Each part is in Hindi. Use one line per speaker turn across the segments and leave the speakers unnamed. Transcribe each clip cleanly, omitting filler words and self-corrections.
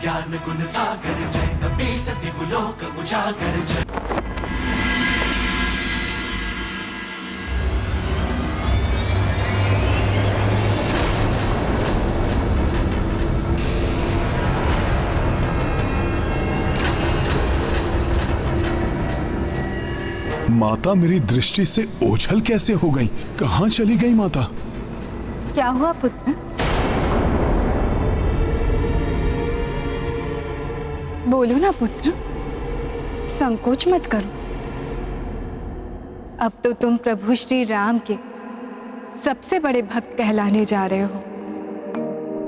ज्ञान गुण सागर जय कपी सति लोक उजागर जय।
माता मेरी दृष्टि से ओझल कैसे हो गई? कहाँ चली गई माता?
क्या हुआ पुत्र? बोलो ना पुत्र, संकोच मत करो। अब तो तुम प्रभु श्री राम के सबसे बड़े भक्त कहलाने जा रहे हो।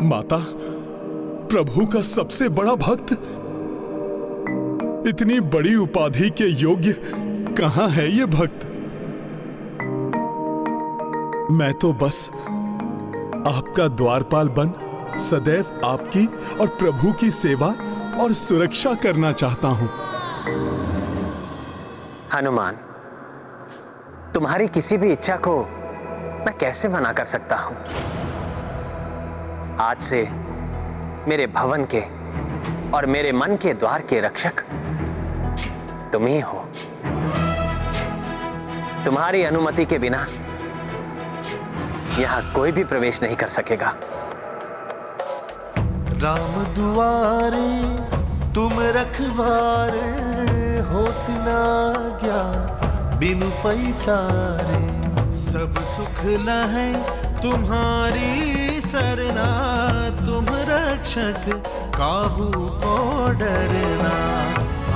माता, प्रभु का सबसे बड़ा भक्त? इतनी बड़ी उपाधि के योग्य कहां है ये भक्त? मैं तो बस आपका द्वारपाल बन सदैव आपकी और प्रभु की सेवा और सुरक्षा करना चाहता हूं।
हनुमान, तुम्हारी किसी भी इच्छा को मैं कैसे मना कर सकता हूं? आज से मेरे भवन के और मेरे मन के द्वार के रक्षक तुम ही हो। तुम्हारी अनुमति के बिना यहां कोई भी प्रवेश नहीं कर सकेगा।
राम दुआरे तुम रखवारे, होत ना ज्ञान बिनु पैसारे। सब सुख लहै तुम्हारी सरना, तुम रक्षक काहू को डरना।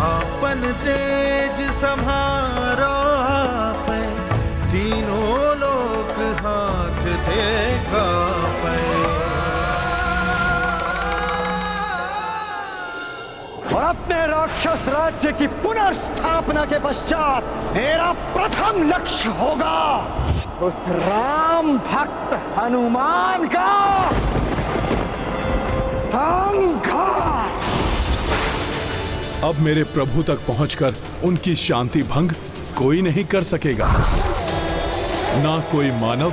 आपन तेज सम्हारो आपै, तीनों लोक हाथ दे कापै।
और अपने राक्षस राज्य की पुनर्स्थापना के पश्चात मेरा प्रथम लक्ष्य होगा उस राम भक्त हनुमान का संहार।
अब मेरे प्रभु तक पहुंचकर उनकी शांति भंग कोई नहीं कर सकेगा, ना कोई मानव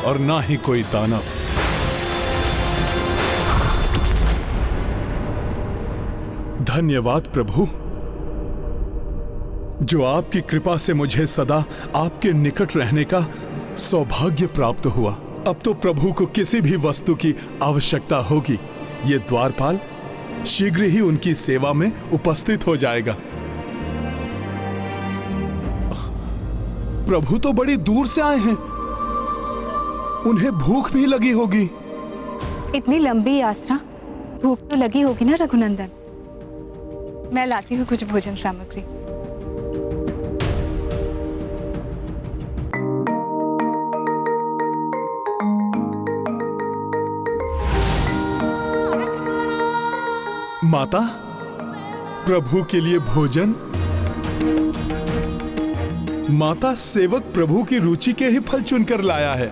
और ना ही कोई दानव। धन्यवाद प्रभु, जो आपकी कृपा से मुझे सदा आपके निकट रहने का सौभाग्य प्राप्त हुआ। अब तो प्रभु को किसी भी वस्तु की आवश्यकता होगी, ये द्वारपाल शीघ्र ही उनकी सेवा में उपस्थित हो जाएगा। प्रभु तो बड़ी दूर से आए हैं, उन्हें भूख भी लगी होगी।
इतनी लंबी यात्रा, भूख तो लगी होगी ना रघुनंदन। मैं लाती हूँ कुछ भोजन सामग्री।
माता, प्रभु के लिए भोजन। माता, सेवक प्रभु की रुचि के ही फल चुनकर लाया है।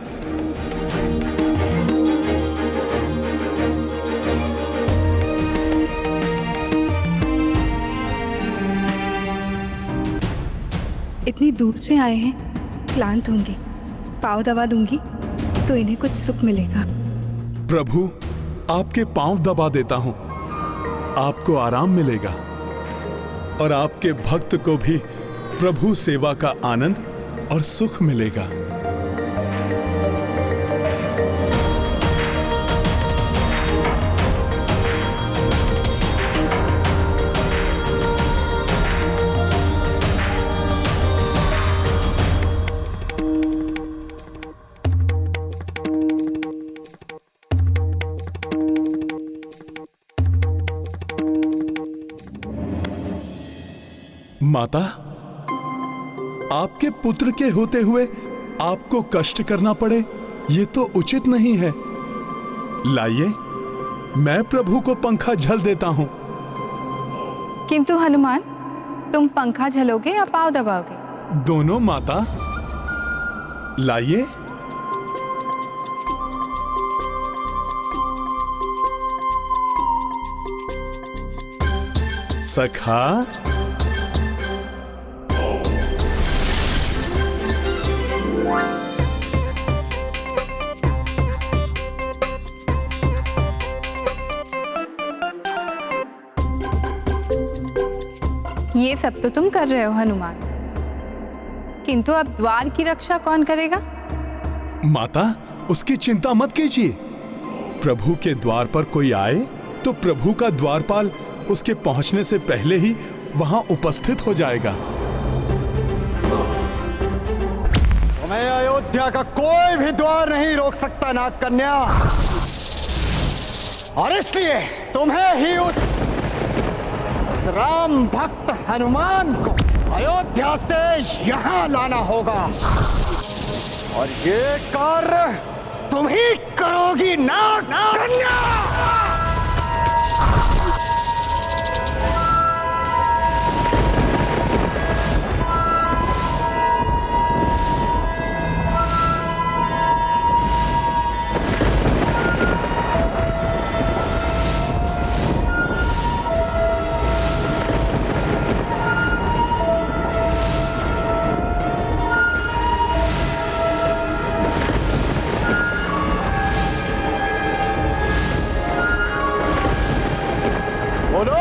इतनी दूर से आए हैं, क्लांत होंगे, पाँव दबा दूंगी तो इन्हें कुछ सुख मिलेगा।
प्रभु, आपके पांव दबा देता हूं, आपको आराम मिलेगा और आपके भक्त को भी प्रभु सेवा का आनंद और सुख मिलेगा। माता, आपके पुत्र के होते हुए आपको कष्ट करना पड़े, ये तो उचित नहीं है। लाइए, मैं प्रभु को पंखा झल देता हूं।
किंतु हनुमान, तुम पंखा झलोगे या पाँव दबाओगे?
दोनों माता। लाइए। सखा,
ये सब तो तुम कर रहे हो हनुमान, किंतु अब द्वार की रक्षा कौन करेगा?
माता, उसकी चिंता मत कीजिए। प्रभु के द्वार पर कोई आए तो प्रभु का द्वारपाल उसके पहुंचने से पहले ही वहां उपस्थित हो जाएगा।
तुम्हें अयोध्या का कोई भी द्वार नहीं रोक सकता नाग कन्या, और इसलिए तुम्हें ही उस राम भक्त हनुमान को अयोध्या से यहां लाना होगा, और ये कार्य तुम ही करोगी नाग कन्या। बोलो,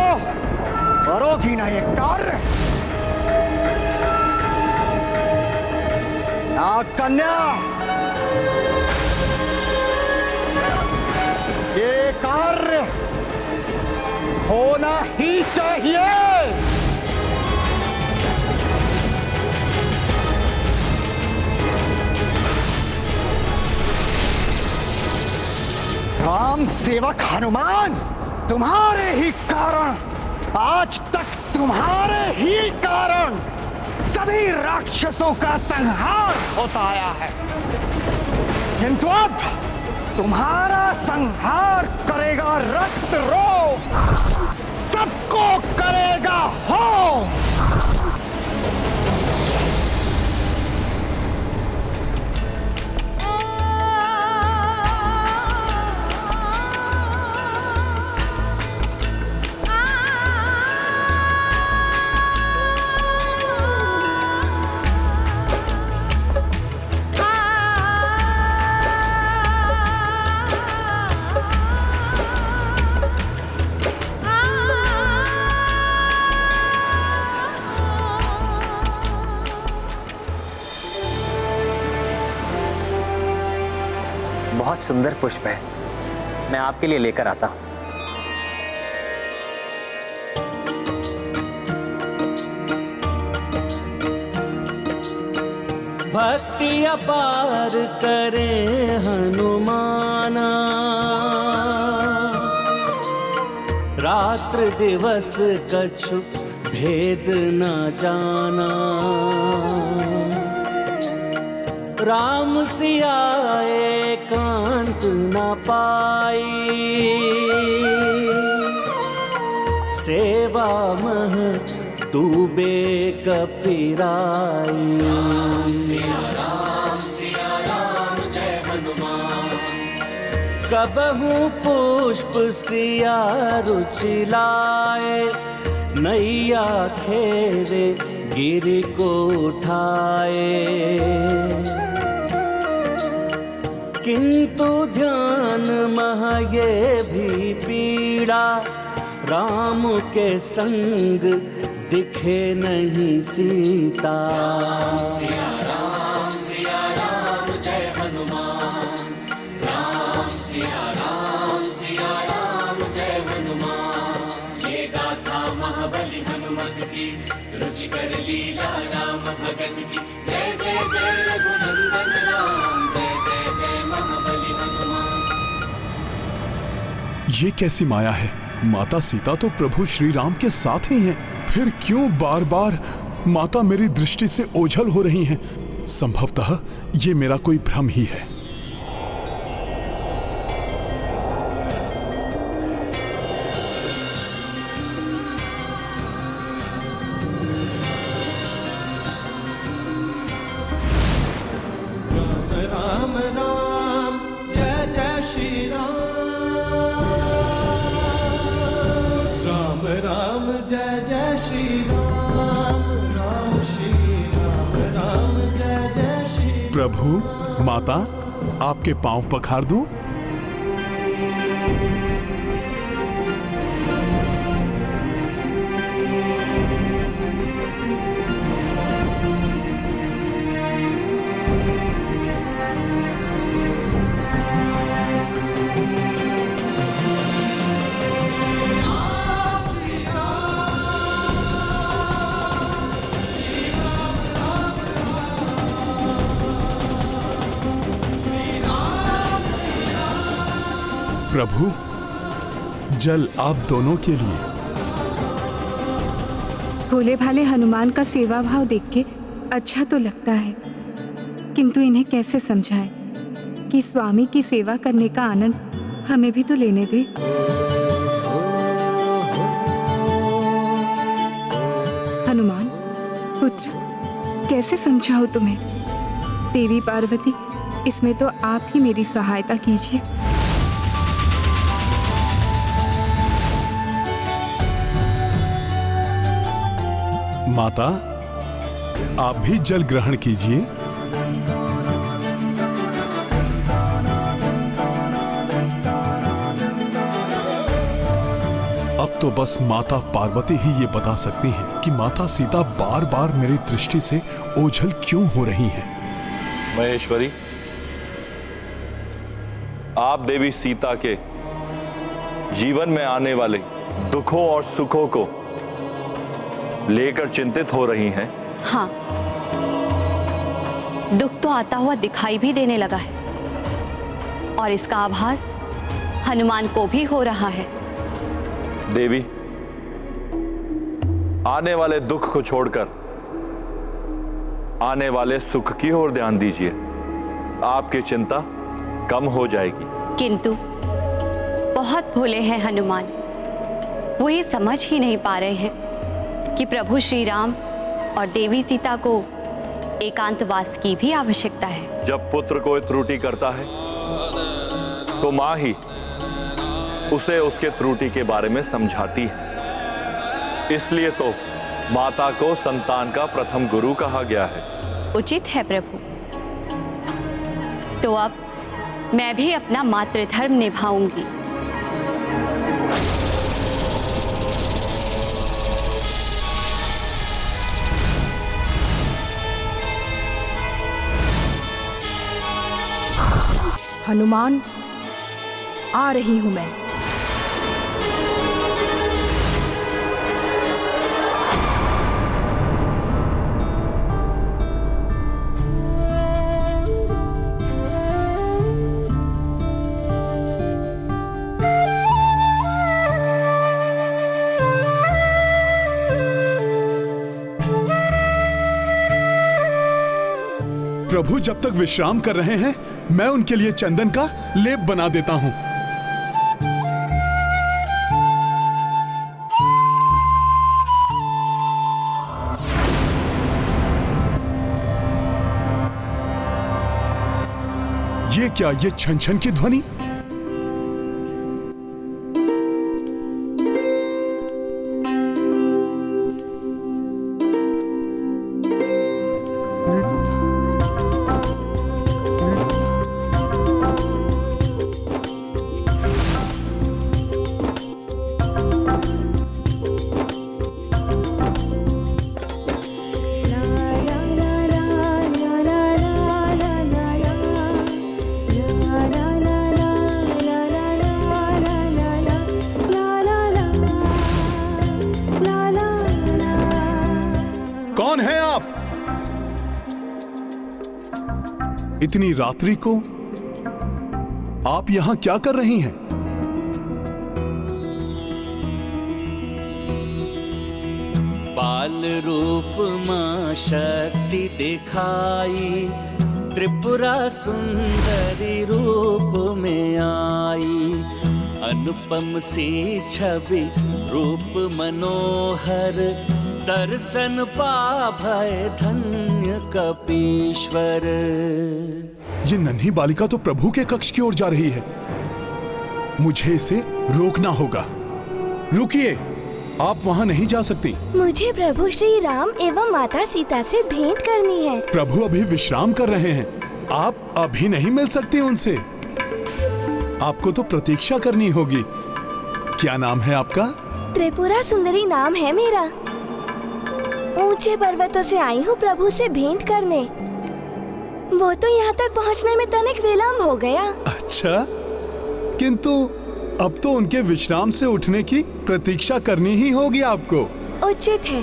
करोगी ना ये कार्य? नाग कन्या, ये कार्य होना ही चाहिए। राम सेवक हनुमान, तुम्हारे ही कारण, आज तक तुम्हारे ही कारण सभी राक्षसों का संहार होता आया है, किंतु अब तुम्हारा संहार करेगा रक्तरो, सबको करेगा हो।
बहुत सुंदर पुष्प है, मैं आपके लिए लेकर आता हूं।
भक्ति अपार करे हनुमाना, रात्र दिवस कछु भेद न जाना। राम सिया एकांत न पाई, सेवा मह डूबे कपिराई।
सिया राम जय हनुमान।
कबहू पुष्प सिया रुचि लाए, नैया खेरे गिरि को उठाए। किंतु ध्यान मह ये भी पीड़ा, राम के संग दिखे नहीं सीता।
सिया राम जय हनुमान। राम सिया राम जय हनुमान। ये गाथा महाबली हनुमत की, रुचिकर लीला राम भगत की। जय जय जय रघुनंदन राम, जय जय जय महाबली हनुमान।
ये कैसी माया है? माता सीता तो प्रभु श्री राम के साथ ही हैं, फिर क्यों बार बार माता मेरी दृष्टि से ओझल हो रही हैं? संभवतः ये मेरा कोई भ्रम ही है।
राम राम जय जय श्री राम। राम राम जय जय श्री राम। राम श्री राम राम जय जय श्री।
प्रभु, माता, आपके पांव पखार दूं? प्रभु, जल आप दोनों के लिए।
भोले भाले हनुमान का सेवा भाव देख के अच्छा तो लगता है, किंतु इन्हें कैसे समझाएं कि स्वामी की सेवा करने का आनंद हमें भी तो लेने दे। हनुमान पुत्र, कैसे समझाऊं तुम्हें? देवी पार्वती, इसमें तो आप ही मेरी सहायता कीजिए।
माता, आप भी जल ग्रहण कीजिए। अब तो बस माता पार्वती ही ये बता सकती हैं कि माता सीता बार बार मेरी दृष्टि से ओझल क्यों हो रही हैं।
महेश्वरी, आप देवी सीता के जीवन में आने वाले दुखों और सुखों को लेकर चिंतित हो रही हैं।
हाँ, दुख तो आता हुआ दिखाई भी देने लगा है और इसका आभास हनुमान को भी हो रहा है।
देवी, आने वाले दुख को छोड़कर आने वाले सुख की ओर ध्यान दीजिए, आपकी चिंता कम हो जाएगी। किंतु
बहुत भोले हैं हनुमान, वो ये समझ ही नहीं पा रहे हैं कि प्रभु श्री राम और देवी सीता को एकांतवास की भी आवश्यकता है।
जब पुत्र कोई त्रुटि करता है तो मां ही उसे उसके त्रुटि के बारे में समझाती है। इसलिए तो माता को संतान का प्रथम गुरु कहा गया है।
उचित है प्रभु। तो अब मैं भी अपना मातृधर्म निभाऊंगी।
हनुमान, आ रही हूं मैं।
प्रभु जब तक विश्राम कर रहे हैं, मैं उनके लिए चंदन का लेप बना देता हूं। ये क्या, ये छन छन की ध्वनि? कौन है आप? इतनी रात्रि को आप यहां क्या कर रही हैं?
बाल रूप मां शक्ति दिखाई, त्रिपुरा सुंदरी रूप में आई। अनुपम सी छवि रूप मनोहर, दर्शन पाभय धन्य कपीश्वर।
ये नन्ही बालिका तो प्रभु के कक्ष की ओर जा रही है। मुझे इसे रोकना होगा। रुकिए, आप वहां नहीं जा सकती।
मुझे प्रभु श्री राम एवं माता सीता से भेंट करनी है।
प्रभु अभी विश्राम कर रहे हैं, आप अभी नहीं मिल सकती उनसे। आपको तो प्रतीक्षा करनी होगी। क्या नाम है आपका?
त्रिपुरा सुंदरी नाम है मेरा। ऊंचे पर्वतों से आई हूँ प्रभु से भेंट करने। वो तो यहाँ तक पहुँचने में तनिक विलम्ब हो गया।
अच्छा, किंतु अब तो उनके विश्राम से उठने की प्रतीक्षा करनी ही होगी आपको।
उचित है।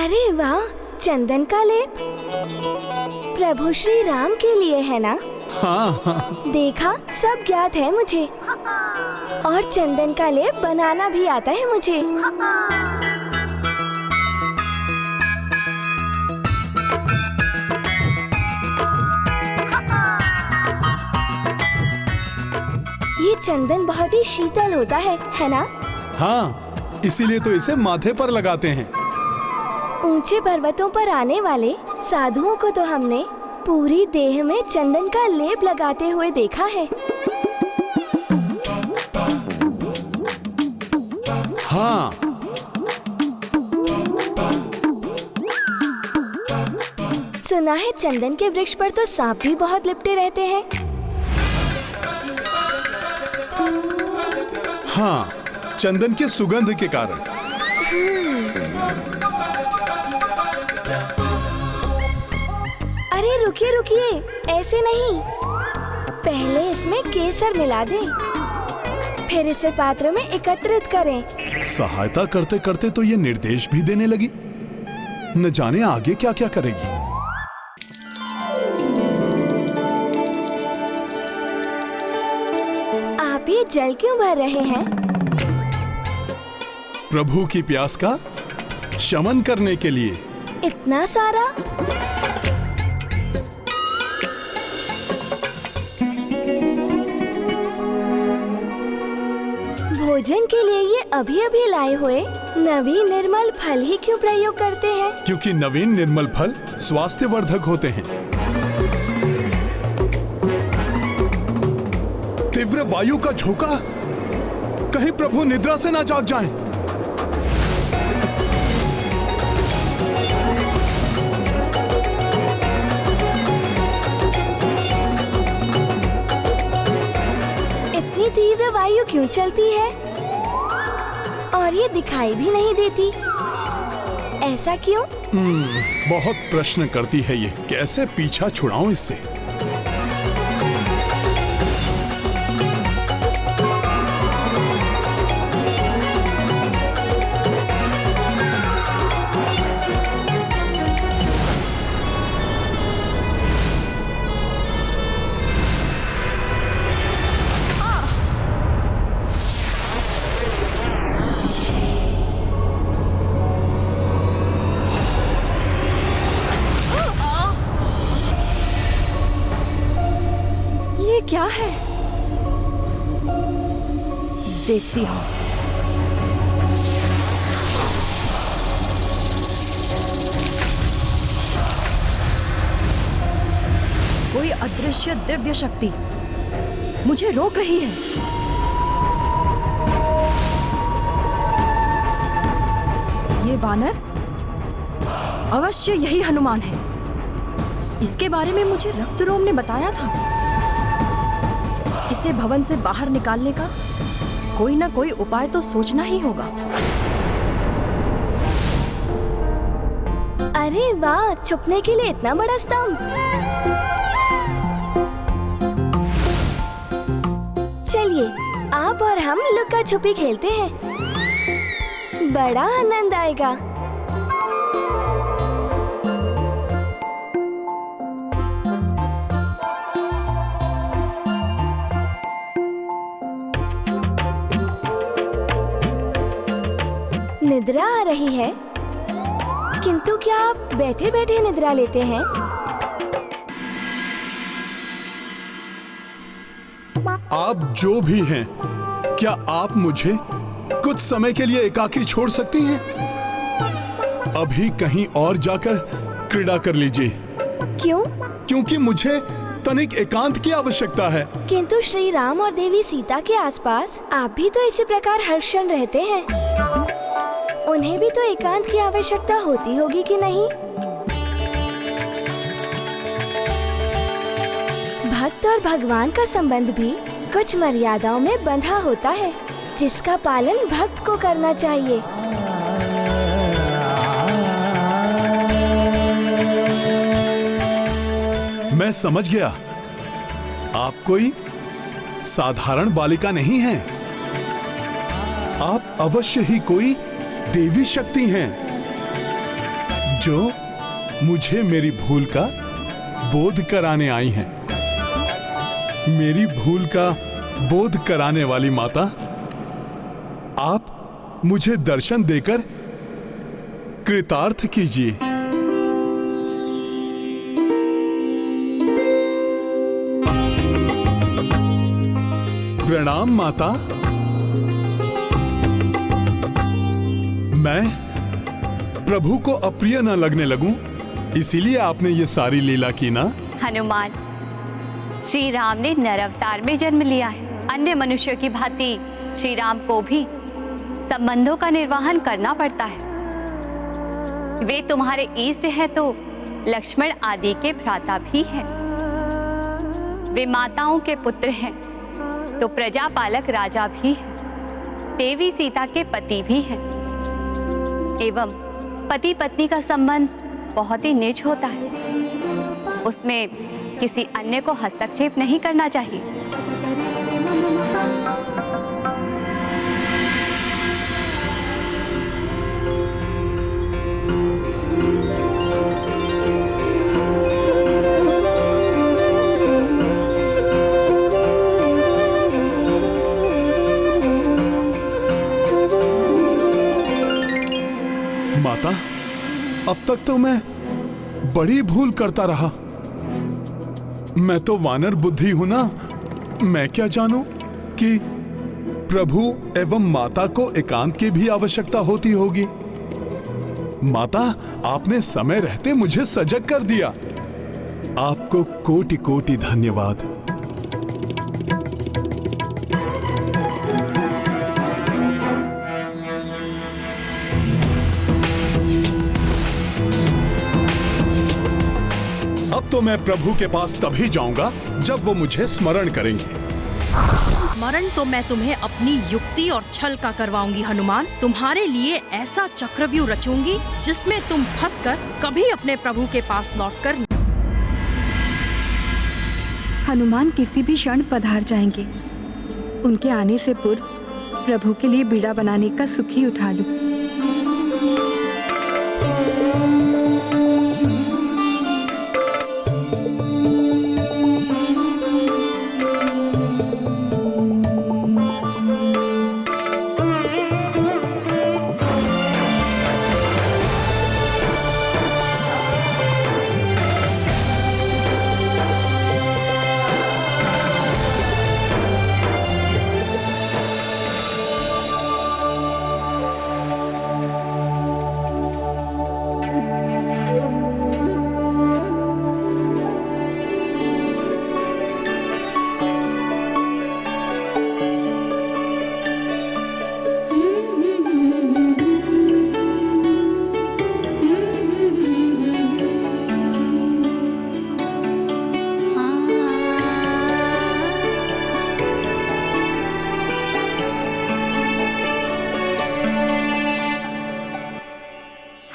अरे वाह, चंदन का लेप प्रभु श्री राम के लिए है ना?
हाँ हाँ।
देखा, सब ज्ञात है मुझे, और चंदन का लेप बनाना भी आता है मुझे। ये चंदन बहुत ही शीतल होता है ना?
हाँ, इसीलिए तो इसे माथे पर लगाते हैं।
ऊंचे पर्वतों पर आने वाले साधुओं को तो हमने पूरी देह में चंदन का लेप लगाते हुए देखा है।
हाँ,
सुना है चंदन के वृक्ष पर तो सांप भी बहुत लिपटे रहते हैं।
हाँ, चंदन के सुगंध के कारण।
अरे रुकिए रुकिए, ऐसे नहीं, पहले इसमें केसर मिला दें, फिर इसे पात्र में एकत्रित करें।
सहायता करते करते तो ये निर्देश भी देने लगी, न जाने आगे क्या क्या करेगी।
आप ये जल क्यों भर रहे हैं?
प्रभु की प्यास का शमन करने के लिए।
इतना सारा? भोजन के लिए ये अभी अभी लाए हुए नवीन निर्मल फल ही क्यों प्रयोग करते हैं?
क्योंकि नवीन निर्मल फल स्वास्थ्यवर्धक होते हैं। तीव्र वायु का झोंका, कहीं प्रभु निद्रा से ना जाग जाएं।
इतनी तीव्र वायु क्यों चलती है और ये दिखाई भी नहीं देती? ऐसा क्यों?
बहुत प्रश्न करती है ये, कैसे पीछा छुड़ाऊं इससे।
क्या है? देखती हूँ। कोई अदृश्य दिव्य शक्ति मुझे रोक रही है। ये वानर अवश्य यही हनुमान है। इसके बारे में मुझे रक्तरोम ने बताया था। इसे भवन से बाहर निकालने का कोई ना कोई उपाय तो सोचना ही होगा।
अरे वाह, छुपने के लिए इतना बड़ा स्तंभ। चलिए, आप और हम लुका छुपी खेलते हैं, बड़ा आनंद आएगा। निद्रा आ रही है, किंतु क्या आप बैठे बैठे निद्रा लेते हैं?
आप जो भी हैं, क्या आप मुझे कुछ समय के लिए एकाकी छोड़ सकती हैं? अभी कहीं और जाकर क्रीड़ा कर लीजिए।
क्यों?
क्योंकि मुझे तनिक एकांत की आवश्यकता है।
किंतु श्री राम और देवी सीता के आसपास आप भी तो इसी प्रकार हर क्षण रहते हैं। उन्हें भी तो एकांत की आवश्यकता होती होगी कि नहीं? भक्त और भगवान का संबंध भी कुछ मर्यादाओं में बंधा होता है, जिसका पालन भक्त को करना चाहिए।
मैं समझ गया, आप कोई साधारण बालिका नहीं हैं। आप अवश्य ही कोई देवी शक्ति हैं। जो मुझे मेरी भूल का बोध कराने आई हैं। मेरी भूल का बोध कराने वाली माता, आप मुझे दर्शन देकर कृतार्थ कीजिए। प्रणाम माता। मैं प्रभु को अप्रिय न लगने लगूं, इसीलिए आपने ये सारी लीला की ना?
हनुमान, श्री राम ने नर अवतार में जन्म लिया है। अन्य मनुष्यों की भांति श्री राम को भी संबंधों का निर्वहन करना पड़ता है। वे तुम्हारे इष्ट हैं तो लक्ष्मण आदि के भ्राता भी हैं। वे माताओं के पुत्र हैं तो प्रजापालक राजा भी हैं। देवी सीता के पति भी हैं। एवं पति पत्नी का संबंध बहुत ही निज होता है, उसमें किसी अन्य को हस्तक्षेप नहीं करना चाहिए।
माता, अब तक तो मैं बड़ी भूल करता रहा। मैं तो वानर बुद्धि हूं ना। मैं क्या जानूं कि प्रभु एवं माता को एकांत की भी आवश्यकता होती होगी। माता, आपने समय रहते मुझे सजग कर दिया। आपको कोटि कोटि धन्यवाद। अब तो मैं प्रभु के पास तभी जाऊंगा जब वो मुझे स्मरण करेंगे।
स्मरण तो मैं तुम्हें अपनी युक्ति और छल का करवाऊंगी हनुमान। तुम्हारे लिए ऐसा चक्रव्यूह रचूंगी जिसमें तुम फंसकर कभी अपने प्रभु के पास लौटकर।
हनुमान किसी भी क्षण पधार जाएंगे। उनके आने से पूर्व प्रभु के लिए बीड़ा बनाने का सुख ही उठा लूं।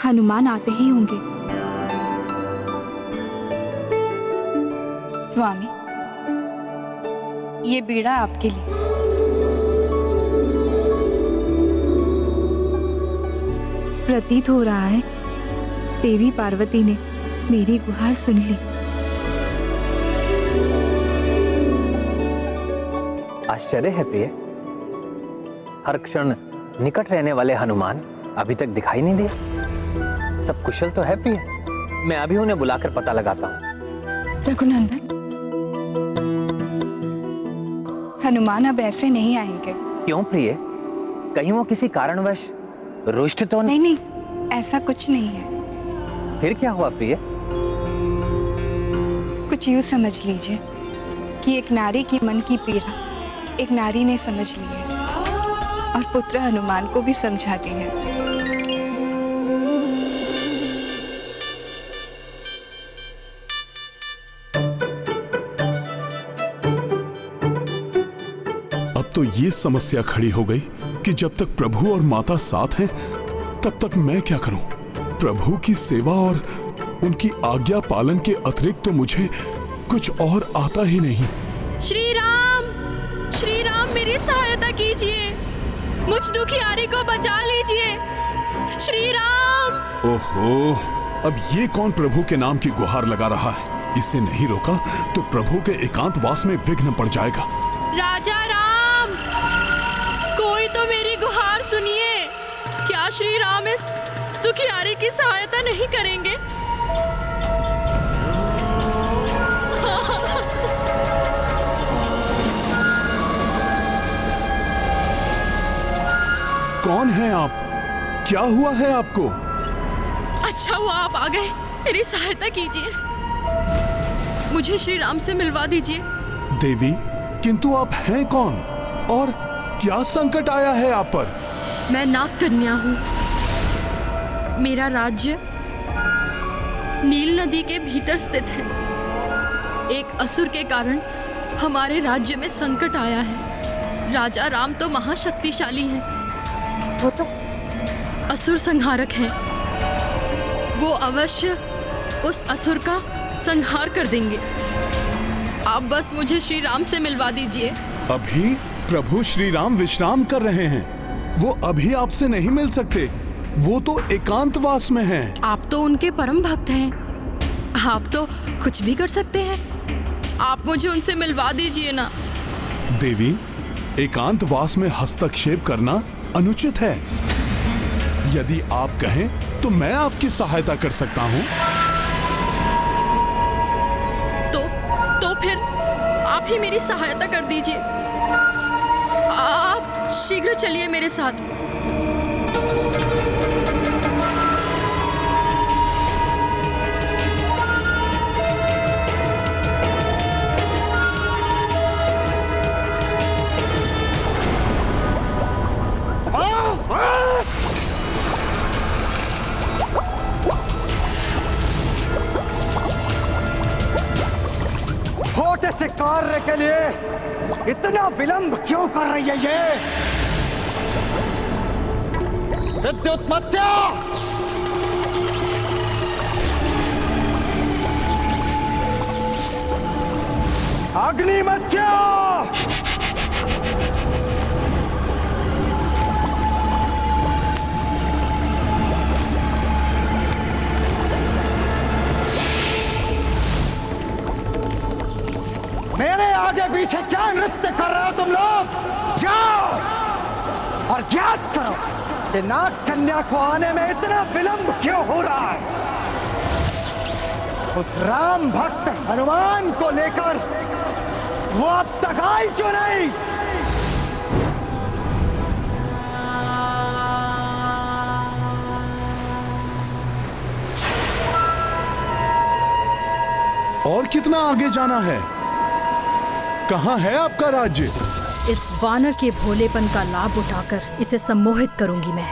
हनुमान आते ही होंगे। स्वामी, ये बीड़ा आपके लिए। प्रतीत हो रहा है देवी पार्वती ने मेरी गुहार सुन ली।
आश्चर्य है प्रिय, हर क्षण निकट रहने वाले हनुमान अभी तक दिखाई नहीं दिए। सब कुशल तो है प्रिय। मैं अभी उन्हें बुलाकर पता लगाता हूँ।
रघुनंदन, हनुमान अब ऐसे नहीं आएंगे।
क्यों प्रिय? कहीं वो किसी कारणवश रुष्ट तो
नहीं? नहीं, ऐसा कुछ नहीं है।
फिर क्या हुआ प्रिय?
कुछ यूं समझ लीजिए कि एक नारी की मन की पीड़ा एक नारी ने समझ ली है और पुत्र हनुमान को भी समझा दी है।
तो ये समस्या खड़ी हो गई कि जब तक प्रभु और माता साथ हैं, तब तक मैं क्या करूं? प्रभु की सेवा और उनकी आज्ञा पालन के अतिरिक्त तो मुझे कुछ और आता ही नहीं।
श्री राम मेरी सहायता कीजिए। मुझ दुखियारी को बचा लीजिए। श्री राम।
ओहो, अब ये कौन प्रभु के नाम की गुहार लगा रहा है? इसे नहीं रोका तो प्रभु के एकांतवास में विघ्न पड़ जाएगा।
राजा राम, कोई तो मेरी गुहार सुनिए। क्या श्री राम इस दुखियारी की सहायता नहीं करेंगे?
कौन है आप? क्या हुआ है आपको?
अच्छा हुआ आप आ गए। मेरी सहायता कीजिए, मुझे श्री राम से मिलवा दीजिए।
देवी, किंतु आप हैं कौन और क्या संकट आया है आप पर?
मैं नाग कन्या हूँ। मेरा राज्य नील नदी के भीतर स्थित है। एक असुर के कारण हमारे राज्य में संकट आया है। राजा राम तो महाशक्तिशाली हैं, वो तो असुर संहारक हैं। वो अवश्य उस असुर का संहार कर देंगे। आप बस मुझे श्री राम से मिलवा दीजिए।
अभी प्रभु श्री राम विश्राम कर रहे हैं, वो अभी आपसे नहीं मिल सकते। वो तो एकांतवास में हैं।
आप तो उनके परम भक्त हैं, आप तो कुछ भी कर सकते हैं। आप मुझे उनसे मिलवा दीजिए ना।
देवी, एकांतवास में हस्तक्षेप करना अनुचित है। यदि आप कहें तो मैं आपकी सहायता कर सकता हूँ।
तो फिर आप ही मेरी सहायता कर दीजिए। आप शीघ्र चलिए मेरे साथ।
छोटे से कार्य के लिए इतना विलंब क्यों कर रही है ये? विद्युत मत्स्य, अग्नि मत्स्य, मेरे आगे पीछे क्या नृत्य कर रहे हो तुम लोग? जाओ और ज्ञात करो कि नाग कन्या को आने में इतना विलंब क्यों हो रहा है। उस राम भक्त हनुमान को लेकर वो अब तक आई क्यों नहीं?
और कितना आगे जाना है? कहाँ है आपका राज्य?
इस वानर के भोलेपन का लाभ उठाकर इसे सम्मोहित करूंगी मैं।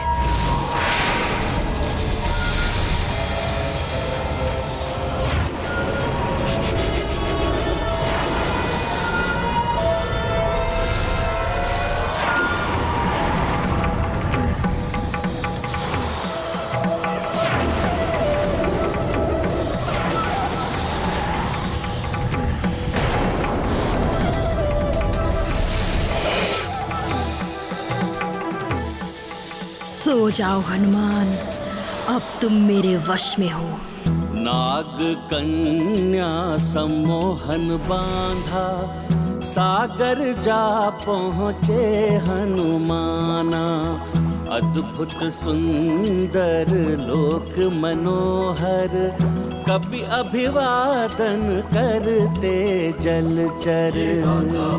सो जाओ हनुमान, अब तुम मेरे वश में हो।
नाग कन्या सम्मोहन बांधा, सागर जा पहुँचे हनुमाना। अद्भुत सुंदर लोक मनोहर, कपि अभिवादन करते जलचर।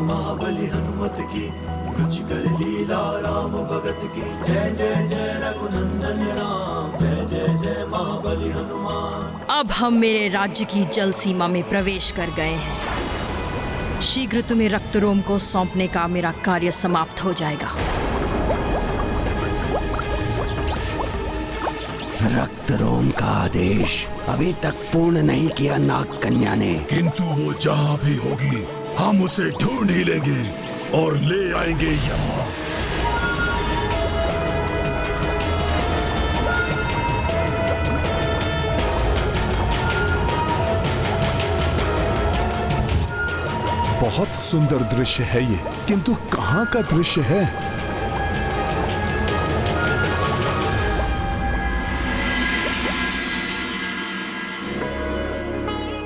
महाबली हनुमत की रुचिकर लीला राम भगत की। जय जय जय रघुनंदन राम, जय जय जय महाबली हनुमान।
अब हम मेरे राज्य की जल सीमा में प्रवेश कर गए हैं। शीघ्र तुम्हें रक्तरोम को सौंपने का मेरा कार्य समाप्त हो जाएगा।
रक्तरोम का आदेश अभी तक पूर्ण नहीं किया नाग कन्या ने।
किंतु वो जहाँ भी होगी हम उसे ढूंढ ही लेंगे और ले आएंगे यहाँ।
बहुत सुंदर दृश्य है ये, किंतु कहाँ का दृश्य है?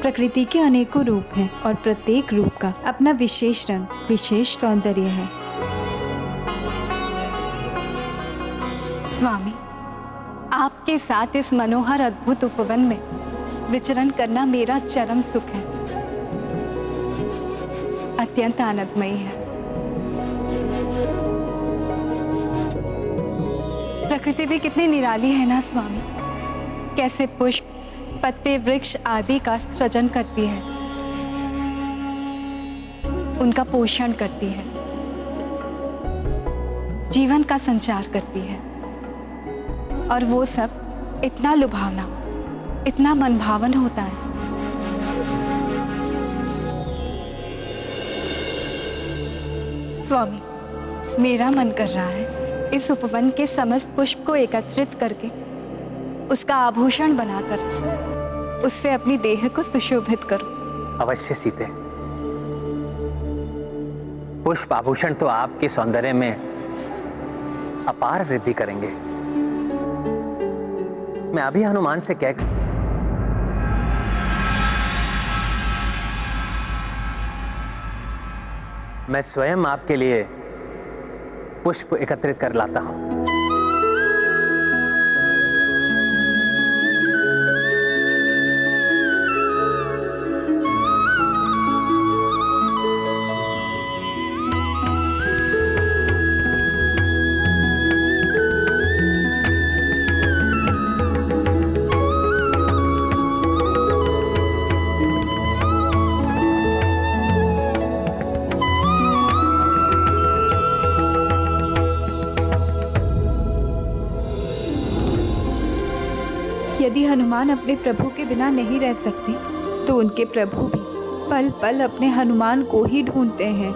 प्रकृति के अनेकों रूप हैं और प्रत्येक रूप का अपना विशेष रंग, विशेष सौंदर्य है। स्वामी, आपके साथ इस मनोहर अद्भुत उपवन में विचरण करना मेरा चरम सुख है, अत्यंत आनंदमयी है। प्रकृति भी कितनी निराली है ना स्वामी, कैसे पुष्प, पत्ते, वृक्ष आदि का सृजन करती है, उनका पोषण करती है, जीवन का संचार करती है, और वो सब इतना लुभावना, इतना मनभावन होता है। स्वामी, मेरा मन कर रहा है इस उपवन के समस्त पुष्प को एकत्रित करके उसका आभूषण बनाकर उससे अपनी देह को सुशोभित करूं।
अवश्य सीते, पुष्प आभूषण तो आपके सौंदर्य में अपार वृद्धि करेंगे। मैं अभी हनुमान से कहकर मैं स्वयं आपके लिए पुष्प एकत्रित कर लाता हूं।
यदि हनुमान अपने प्रभु के बिना नहीं रह सकते तो उनके प्रभु भी पल पल अपने हनुमान को ही ढूंढते हैं।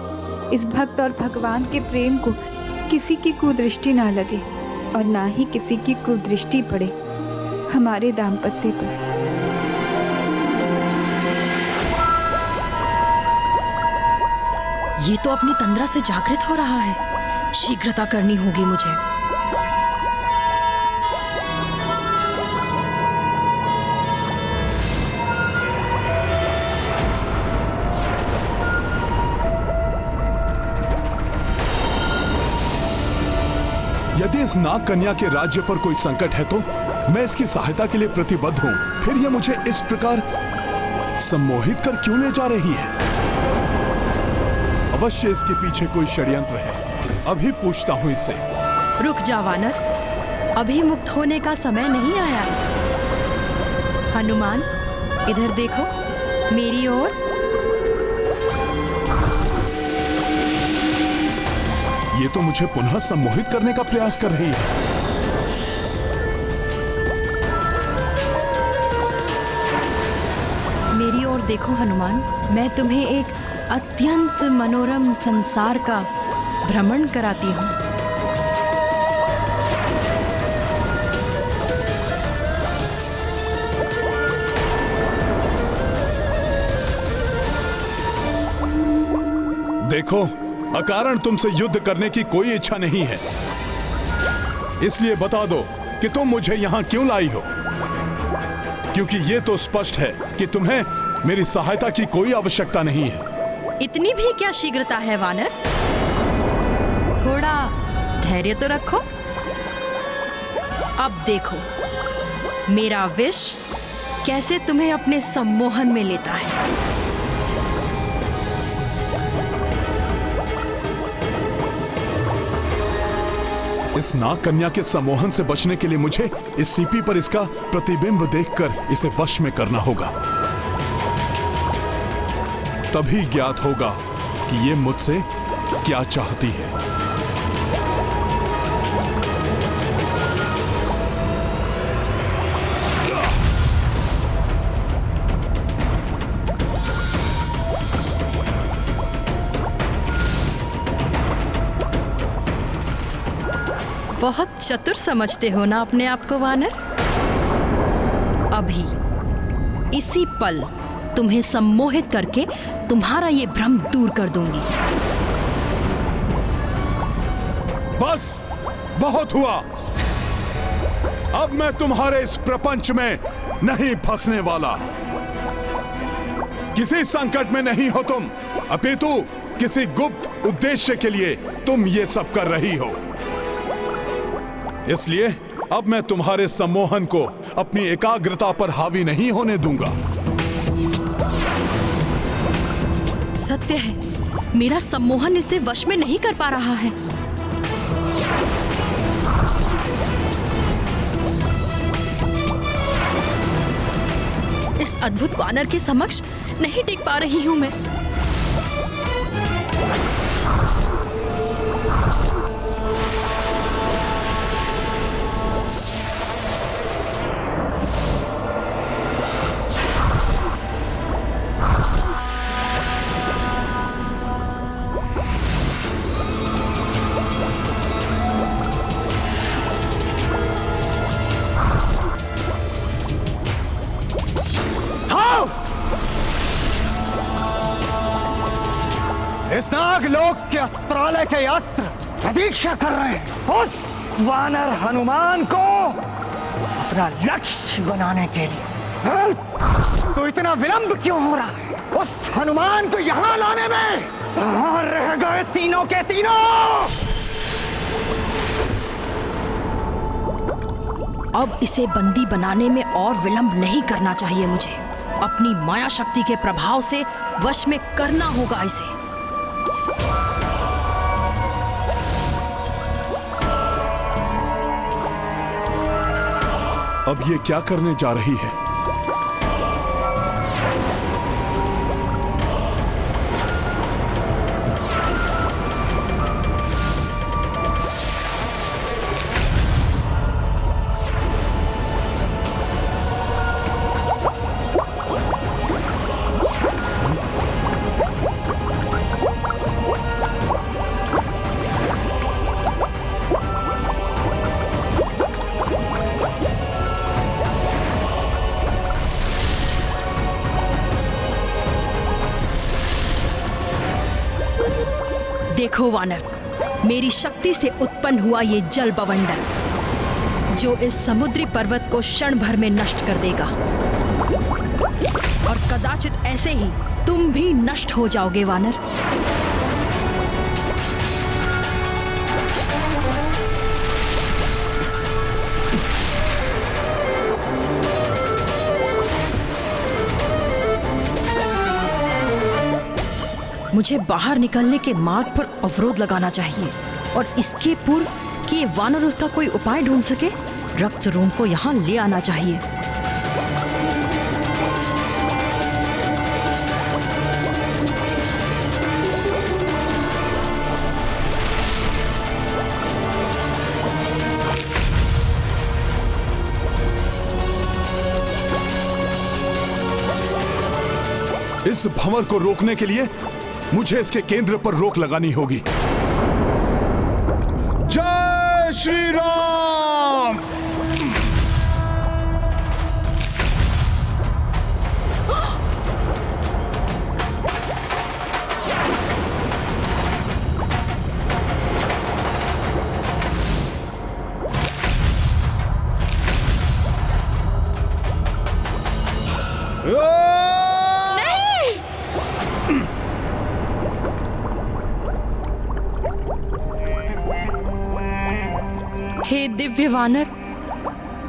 इस भक्त और भगवान के प्रेम को किसी की कुदृष्टि ना लगे और ना ही किसी की कुदृष्टि पड़े हमारे दाम्पत्य पर।
ये तो अपनी तंद्रा से जागृत हो रहा है, शीघ्रता करनी होगी मुझे।
यदि इस नाग कन्या के राज्य पर कोई संकट है तो मैं इसकी सहायता के लिए प्रतिबद्ध हूं। फिर यह मुझे इस प्रकार सम्मोहित कर क्यों ले जा रही है? अवश्य इसके पीछे कोई षड्यंत्र है। अभी पूछता हूं इससे।
रुक जा वानर, अभी मुक्त होने का समय नहीं आया। हनुमान, इधर देखो, मेरी ओर।
ये तो मुझे पुनः सम्मोहित करने का प्रयास कर रही है।
मेरी ओर देखो हनुमान, मैं तुम्हें एक अत्यंत मनोरम संसार का भ्रमण कराती हूँ।
देखो, अकारण तुमसे युद्ध करने की कोई इच्छा नहीं है, इसलिए बता दो कि तुम मुझे यहां क्यों लाई हो, क्योंकि ये तो स्पष्ट है कि तुम्हें मेरी सहायता की कोई आवश्यकता नहीं है।
इतनी भी क्या शीघ्रता है वानर? थोड़ा धैर्य तो रखो। अब देखो मेरा विष कैसे तुम्हें अपने सम्मोहन में लेता है।
इस नाग कन्या के सम्मोहन से बचने के लिए मुझे इस सीपी पर इसका प्रतिबिंब देखकर इसे वश में करना होगा। तभी ज्ञात होगा कि ये मुझसे क्या चाहती है।
बहुत चतुर समझते हो ना अपने आप को वानर। अभी इसी पल तुम्हें सम्मोहित करके तुम्हारा ये भ्रम दूर कर दूंगी।
बस, बहुत हुआ। अब मैं तुम्हारे इस प्रपंच में नहीं फंसने वाला। किसी संकट में नहीं हो तुम, अपितु किसी गुप्त उद्देश्य के लिए तुम ये सब कर रही हो। इसलिए अब मैं तुम्हारे सम्मोहन को अपनी एकाग्रता पर हावी नहीं होने दूंगा।
सत्य है, मेरा सम्मोहन इसे वश में नहीं कर पा रहा है। इस अद्भुत वानर के समक्ष नहीं टिक पा रही हूं मैं।
इस नागलोक के अस्त्रालय के अस्त्र प्रतीक्षा कर रहे हैं उस वानर हनुमान को अपना लक्ष्य बनाने के लिए। तो इतना विलंब क्यों हो रहा है? उस हनुमान को यहाँ लाने में कहाँ रह गए तीनों के तीनों?
अब इसे बंदी बनाने में और विलंब नहीं करना चाहिए मुझे। अपनी माया शक्ति के प्रभाव से वश में करना होगा इसे।
अब ये क्या करने जा रही है?
देखो वानर, मेरी शक्ति से उत्पन्न हुआ ये जल बवंडर जो इस समुद्री पर्वत को क्षण भर में नष्ट कर देगा, और कदाचित ऐसे ही तुम भी नष्ट हो जाओगे वानर। मुझे बाहर निकलने के मार्ग पर अवरोध लगाना चाहिए, और इसके पूर्व कि ये वानर उसका कोई उपाय ढूंढ सके, रक्त रूम को यहाँ ले आना चाहिए।
इस भंवर को रोकने के लिए मुझे इसके केंद्र पर रोक लगानी होगी। जय श्री राम।
हे दिव्य वानर,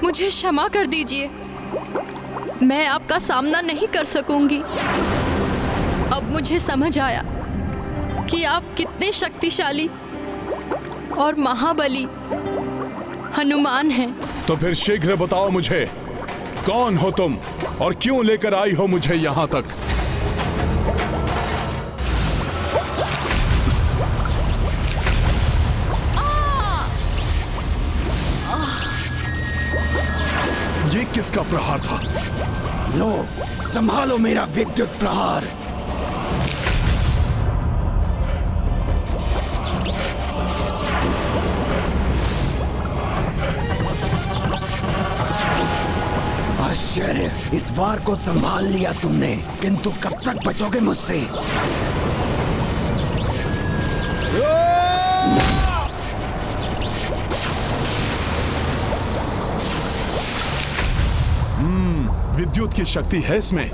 मुझे क्षमा कर दीजिए। मैं आपका सामना नहीं कर सकूंगी। अब मुझे समझ आया कि आप कितने शक्तिशाली और महाबली हनुमान हैं।
तो फिर शीघ्र बताओ मुझे, कौन हो तुम और क्यों लेकर आई हो मुझे यहाँ तक? ये किसका प्रहार था?
लो, संभालो मेरा विद्युत प्रहार। आश्चर्य, इस बार को संभाल लिया तुमने, किंतु कब तक बचोगे मुझसे?
विद्युत की शक्ति है इसमें।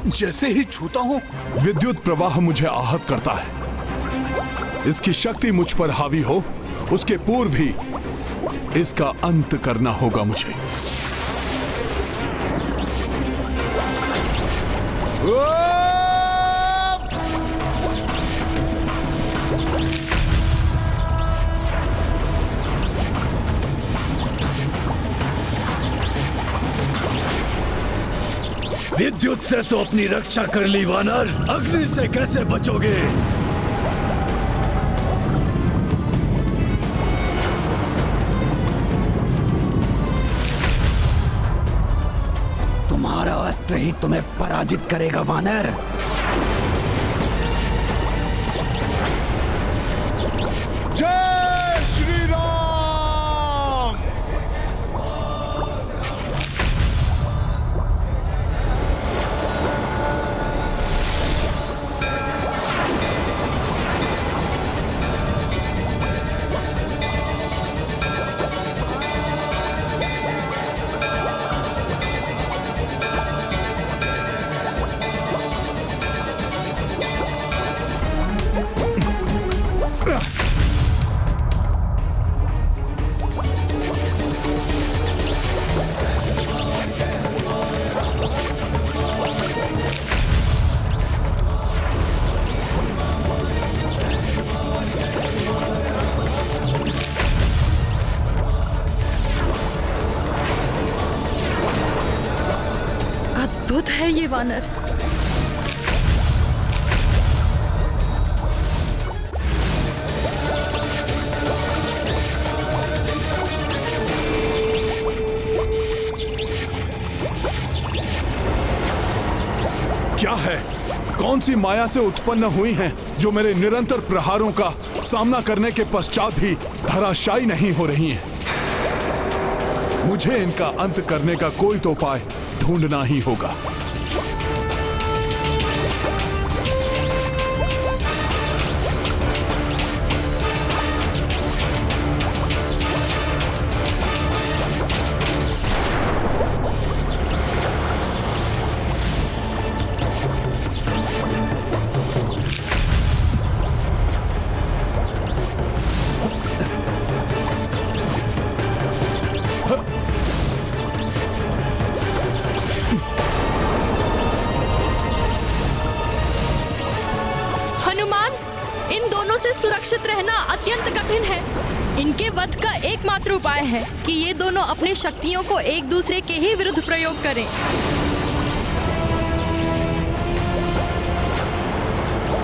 जैसे ही छूता हूँ
विद्युत प्रवाह मुझे आहत करता है। इसकी शक्ति मुझ पर हावी हो उसके पूर्व ही इसका अंत करना होगा मुझे।
विद्युत से तो अपनी रक्षा कर ली वानर, अग्नि से कैसे बचोगे?
तुम्हारा अस्त्र ही तुम्हें पराजित करेगा वानर।
जय श्री राम।
अद्भुत है ये वानर।
क्या है? कौन सी माया से उत्पन्न हुई हैं जो मेरे निरंतर प्रहारों का सामना करने के पश्चात भी धराशायी नहीं हो रही हैं? मुझे इनका अंत करने का कोई तो उपाय ढूंढना ही होगा।
सुरक्षित रहना अत्यंत कठिन है। इनके वध का एकमात्र उपाय है कि ये दोनों अपनी शक्तियों को एक दूसरे के ही विरुद्ध प्रयोग करें।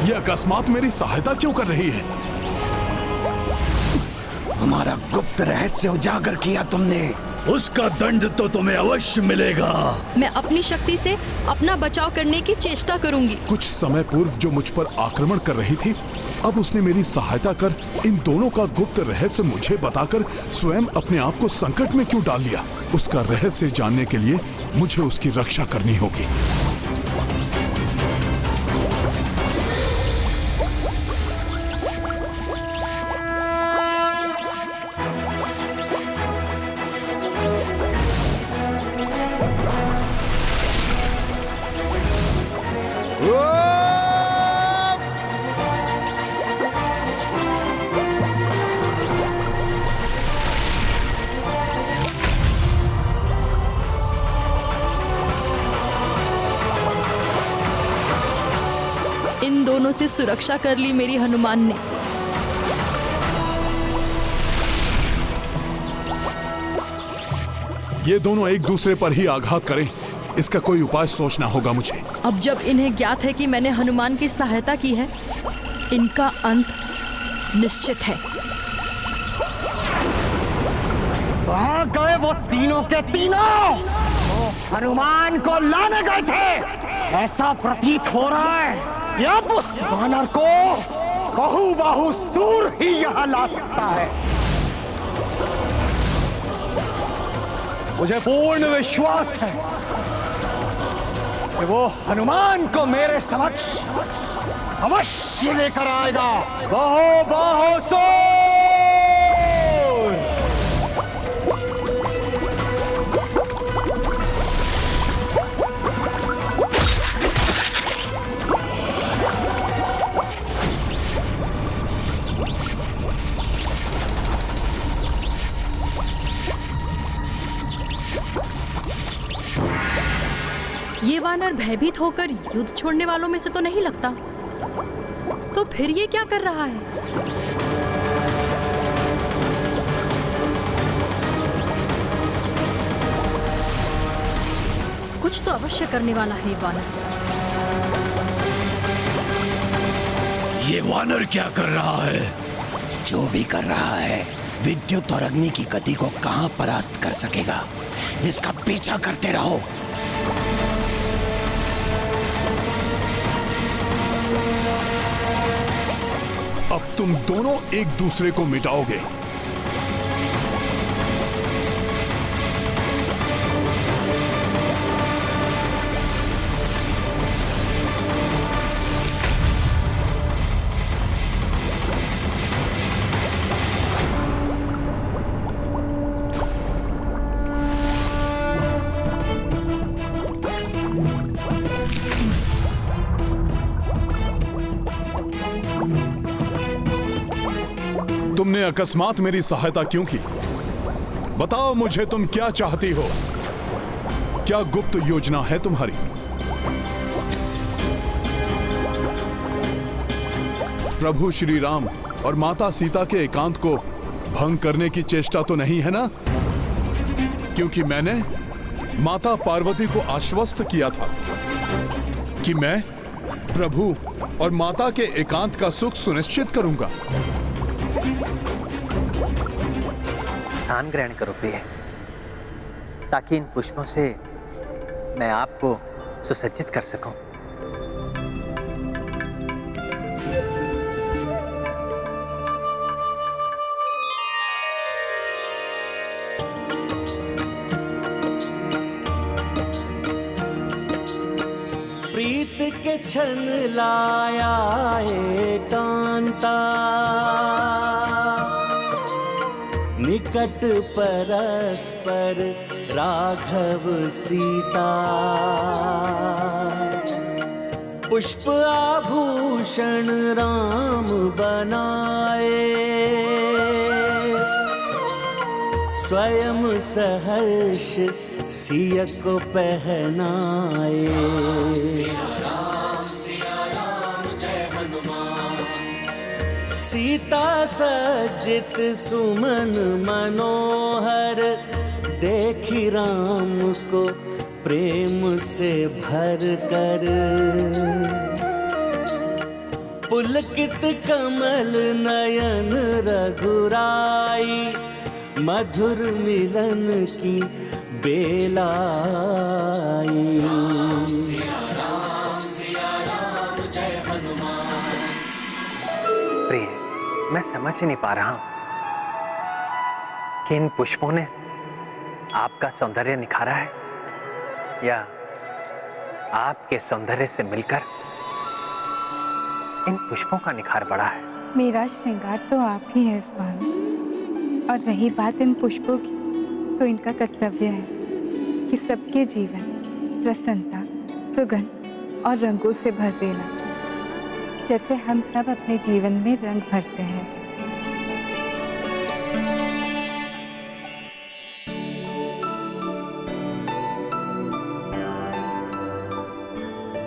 ये अकस्मात मेरी सहायता क्यों कर रही है?
हमारा गुप्त रहस्य उजागर किया तुमने।
उसका दंड तो तुम्हें अवश्य मिलेगा।
मैं अपनी शक्ति से अपना बचाव करने की चेष्टा करूंगी।
कुछ समय पूर्व जो मुझ पर आक्रमण कर रही थी, अब उसने मेरी सहायता कर इन दोनों का गुप्त रहस्य मुझे बताकर स्वयं अपने आप को संकट में क्यों डाल लिया? उसका रहस्य जानने के लिए मुझे उसकी रक्षा करनी होगी।
इन दोनों से सुरक्षा कर ली मेरी हनुमान ने।
ये दोनों एक दूसरे पर ही आघात करें, इसका कोई उपाय सोचना होगा मुझे।
अब जब इन्हें ज्ञात है कि मैंने हनुमान की सहायता की है, इनका अंत निश्चित है।
कहाँ गए वो तीनों के तीनों? वो हनुमान को लाने गए थे। ऐसा प्रतीत हो रहा है कि अब उस वानर को बहु सूर ही यहाँ ला सकता है। मुझे पूर्ण विश्वास है कि वो हनुमान को मेरे समक्ष अवश्य लेकर आएगा। बहु सूर।
ये वानर भयभीत होकर युद्ध छोड़ने वालों में से तो नहीं लगता। तो फिर ये क्या कर रहा है? कुछ तो अवश्य करने वाला है ये वानर।
ये वानर क्या कर रहा है? जो भी कर रहा है, विद्युत और अग्नि की गति को कहां परास्त कर सकेगा? इसका पीछा करते रहो।
अब तुम दोनों एक दूसरे को मिटाओगे। तुमने अकस्मात मेरी सहायता क्यों की? बताओ मुझे, तुम क्या चाहती हो? क्या गुप्त योजना है तुम्हारी? प्रभु श्री राम और माता सीता के एकांत को भंग करने की चेष्टा तो नहीं है ना? क्योंकि मैंने माता पार्वती को आश्वस्त किया था कि मैं प्रभु और माता के एकांत का सुख सुनिश्चित करूंगा।
स्थान ग्रहण करो प्रिय, ताकि इन पुष्पों से मैं आपको सुसज्जित कर सकूं।
प्रीत के क्षण लाया एकांता, निकट परस्पर राघव सीता। पुष्प आभूषण राम बनाए, स्वयं सहर्ष सिया को पहनाए। सीता सज्जित सुमन मनोहर, देखी राम को प्रेम से भर कर। पुलकित कमल नयन रघुराई, मधुर मिलन की बेला आई।
प्रिय, मैं समझ ही नहीं पा रहा हूं कि इन पुष्पों ने आपका सौंदर्य निखारा है या आपके सौंदर्य से मिलकर इन पुष्पों का निखार बढ़ा है।
मेरा श्रृंगार तो आप ही है स्वामी, और रही बात इन पुष्पों की, तो इनका कर्तव्य है कि सबके जीवन प्रसन्नता, सुगंध और रंगों से भर देना, जैसे हम सब अपने जीवन में रंग भरते हैं।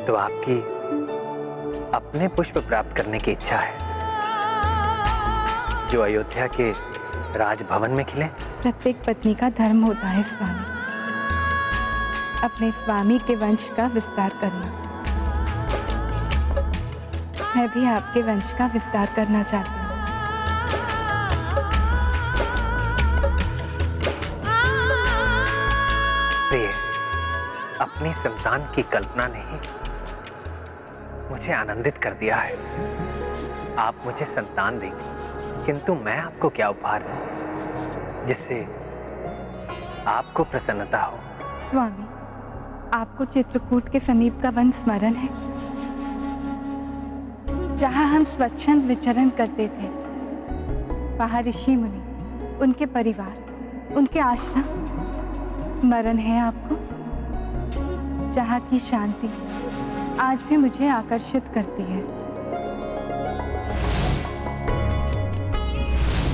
तो आपकी अपने पुष्प प्राप्त करने की इच्छा है जो अयोध्या के राजभवन में खिले?
प्रत्येक पत्नी का धर्म होता है स्वामी, अपने स्वामी के वंश का विस्तार करना। मैं भी आपके वंश का विस्तार करना चाहती हूँ।
प्रिय, अपनी संतान की कल्पना ने ही मुझे आनंदित कर दिया है। आप मुझे संतान देंगे, किंतु मैं आपको क्या उपहार दूं जिससे आपको प्रसन्नता हो?
स्वामी, आपको चित्रकूट के समीप का वन स्मरण है, जहाँ हम स्वच्छंद विचरण करते थे। वहाँ ऋषि मुनि, उनके परिवार, उनके आश्रम स्मरण है आपको? जहाँ की शांति आज भी मुझे आकर्षित करती है।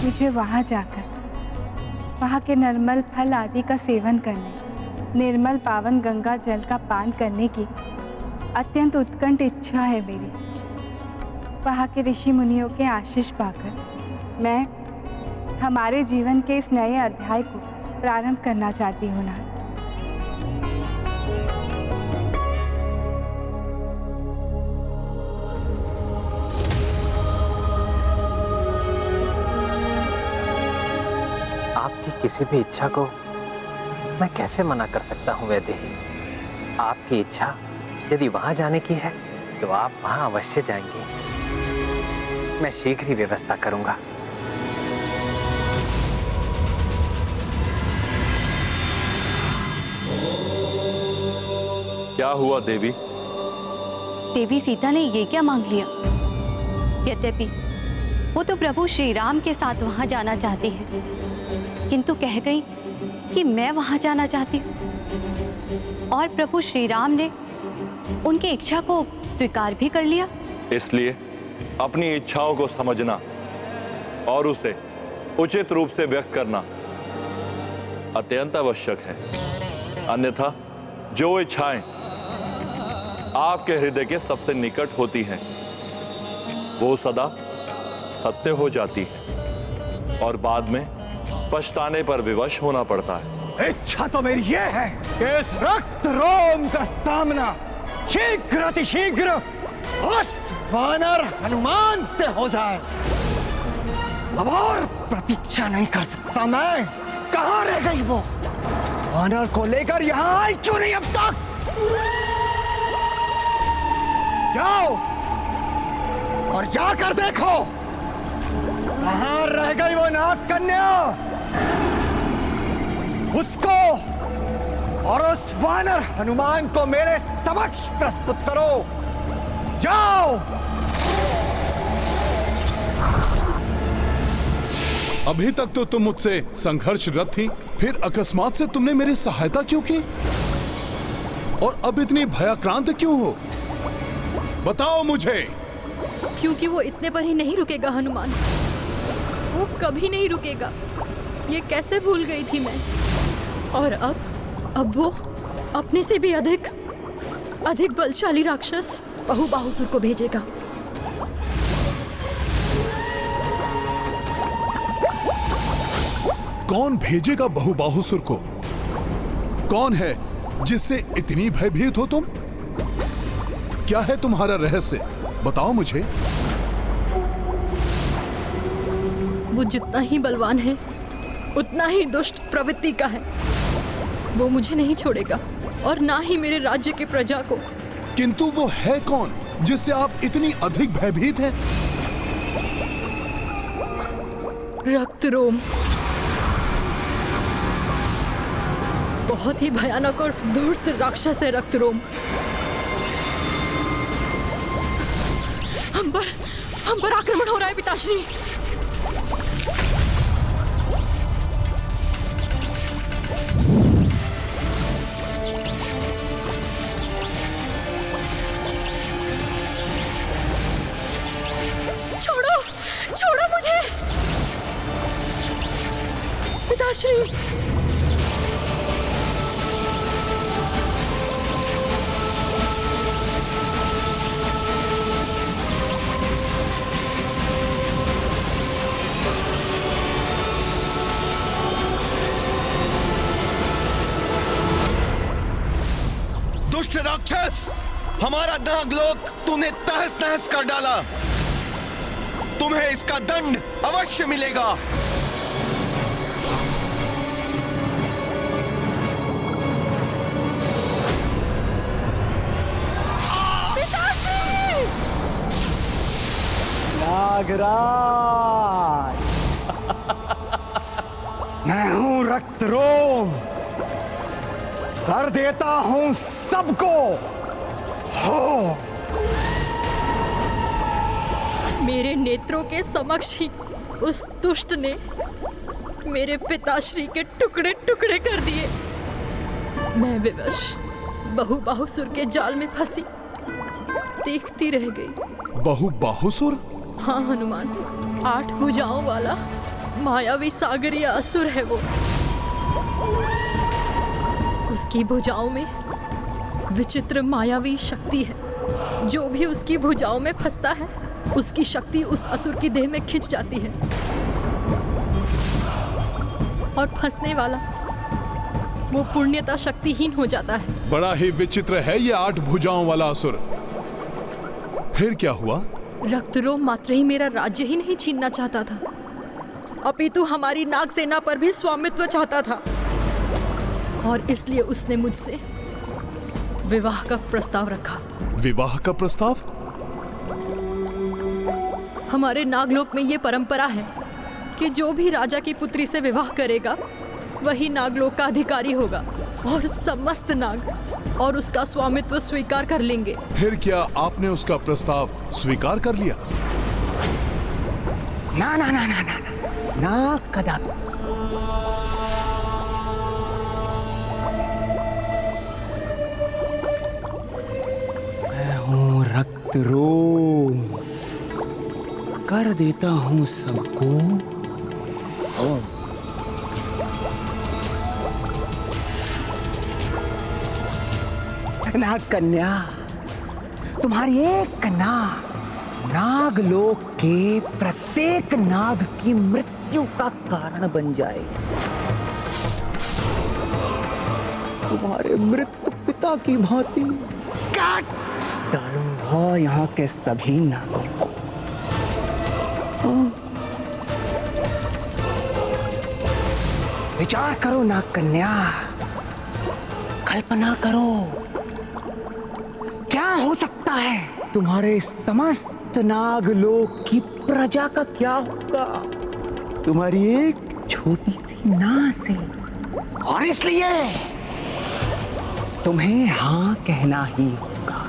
मुझे वहाँ जाकर वहाँ के नर्मल फल आदि का सेवन करने निर्मल पावन गंगा जल का पान करने की अत्यंत उत्कंठ इच्छा है मेरी। वहाँ के ऋषि मुनियों के आशीष पाकर मैं हमारे जीवन के इस नए अध्याय को प्रारंभ करना चाहती हूँ नाथ।
आपकी किसी भी इच्छा को मैं कैसे मना कर सकता हूँ वैदेही? आपकी इच्छा यदि वहां जाने की है तो आप वहां अवश्य जाएंगे। मैं शीघ्र ही व्यवस्था करूंगा।
क्या हुआ देवी?
देवी सीता ने ये क्या मांग लिया? यद्यपि वो तो प्रभु श्री राम के साथ वहां जाना चाहती है, किंतु कह गई कि मैं वहां जाना चाहती हूँ। और प्रभु श्री राम ने उनकी इच्छा को स्वीकार भी कर लिया।
इसलिए अपनी इच्छाओं को समझना और उसे उचित रूप से व्यक्त करना अत्यंत आवश्यक है। अन्यथा जो इच्छाएं आपके हृदय के सबसे निकट होती हैं, वो सदा सत्य हो जाती है और बाद में पछताने पर विवश होना पड़ता है।
इच्छा तो मेरी ये है कि इस रक्त रोम का सामना शीघ्र अतिशीघ्र उस वानर हनुमान से हो जाए। अब और प्रतीक्षा नहीं कर सकता मैं। कहां रह गई वो? वानर को लेकर यहां आई क्यों नहीं अब तक? जाओ और जाकर देखो कहां रह गई वो नाग कन्या। उसको और उस वानर हनुमान को मेरे समक्ष प्रस्तुत करो। जाओ।
अभी तक तो तुम मुझसे संघर्षरत थी, फिर अकस्मात से तुमने मेरी सहायता क्यों की? और अब इतनी भयाक्रांत क्यों हो? बताओ मुझे।
क्योंकि वो इतने पर ही नहीं रुकेगा हनुमान, वो कभी नहीं रुकेगा। ये कैसे भूल गई थी मैं। और अब वो अपने से भी अधिक बलशाली राक्षस बहुबाहुसुर को भेजेगा।
कौन भेजेगा बहुबाहुसुर को? कौन है जिससे इतनी भयभीत हो तुम? क्या है तुम्हारा रहस्य? बताओ मुझे।
वो जितना ही बलवान है उतना ही दुष्ट प्रवृत्ति का है। वो मुझे नहीं छोड़ेगा और ना ही मेरे राज्य के प्रजा को।
किंतु वो है कौन जिससे आप इतनी अधिक भयभीत हैं?
रक्तरोम। बहुत ही भयानक और धूर्त राक्षस है रक्तरोम। हम पर आक्रमण हो रहा है पिताश्री। छोड़ो मुझे पिताश्री।
दुष्ट राक्षस, हमारा नागलोक तूने तहस नहस कर डाला। तुम्हें इसका दंड अवश्य मिलेगा।
नागराज, मैं हूं रक्तरोम। कर देता हूं सबको हो।
मेरे नेत्रों के समक्ष ही उस दुष्ट ने मेरे पिताश्री के टुकड़े टुकड़े कर दिए। मैं विवश बहुबाहुसुर के जाल में फंसी देखती रह गई।
बहुबाहुसुर?
हाँ हनुमान, 8 भुजाओं वाला मायावी सागरीय असुर है वो। उसकी भुजाओं में विचित्र मायावी शक्ति है। जो भी उसकी भुजाओं में फंसता है, उसकी शक्ति उस असुर की देह में खिंच जाती है और फंसने वाला वो पुण्यता शक्तिहीन हो जाता है।
बड़ा ही विचित्र है ये 8 भुजाओं वाला असुर। फिर क्या हुआ?
रक्तरोम मात्र ही मेरा राज्य ही नहीं छीनना चाहता था, अपितु हमारी नाग सेना पर भी स्वामित्व चाहता था, और इसलिए उसने मुझसे विवाह का प्रस्ताव रखा।
विवाह का प्रस्ताव?
हमारे नागलोक में ये परंपरा है कि जो भी राजा की पुत्री से विवाह करेगा वही नागलोक का अधिकारी होगा, और समस्त नाग और उसका स्वामित्व स्वीकार कर लेंगे।
फिर क्या आपने उसका प्रस्ताव स्वीकार कर लिया?
ना ना ना ना ना ना कदापि। मैं हूँ रक्तरोम, कर देता हूँ सबको होम। नाग कन्या, तुम्हारी एक नाग नागलोक के प्रत्येक नाग की मृत्यु का कारण बन जाए। तुम्हारे मृत पिता की भांति काट डालूंगा यहाँ के सभी नागों को। विचार करो नाग कन्या, कल्पना करो क्या हो सकता है। तुम्हारे समस्त नागलोक की प्रजा का क्या होगा तुम्हारी एक छोटी सी नाव से। और इसलिए तुम्हें हाँ कहना ही होगा,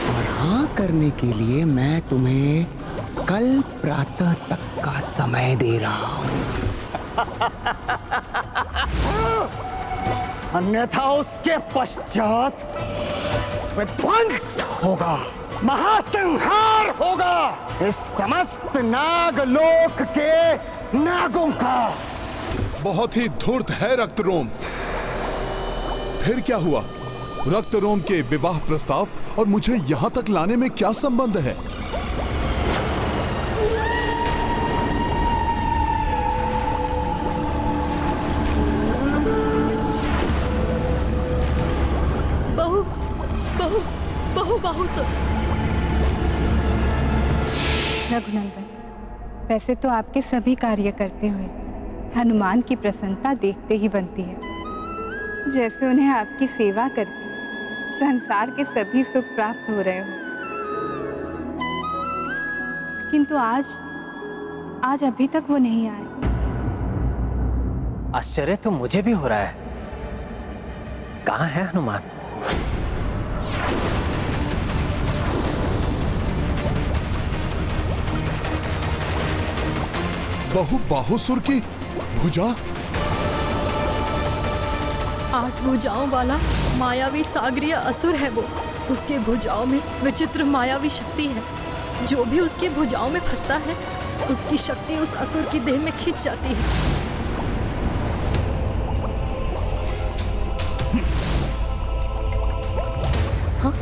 और हाँ करने के लिए मैं तुम्हें कल प्रातः तक का समय दे रहा हूं। अन्यथा उसके पश्चात विध्वंस होगा, महासंहार होगा इस समस्त नागलोक के नागों का।
बहुत ही धूर्त है रक्तरोम। फिर क्या हुआ? रक्तरोम के विवाह प्रस्ताव और मुझे यहाँ तक लाने में क्या संबंध है?
बाहुसुर।
रघुनंदन, वैसे तो आपके सभी कार्य करते हुए हनुमान की प्रसन्नता देखते ही बनती है, जैसे उन्हें आपकी सेवा करके संसार के सभी सुख प्राप्त हो रहे हो। किंतु आज अभी तक वो नहीं आए।
आश्चर्य तो मुझे भी हो रहा है। कहाँ है हनुमान?
बाहुसुर की भुजा?
8 भुजाओं वाला मायावी सागरीय असुर है वो। उसके भुजाओं में विचित्र मायावी शक्ति है। जो भी उसकी भुजाओं में फंसता है, उसकी शक्ति उस असुर की देह में खिंच जाती है। हाँ?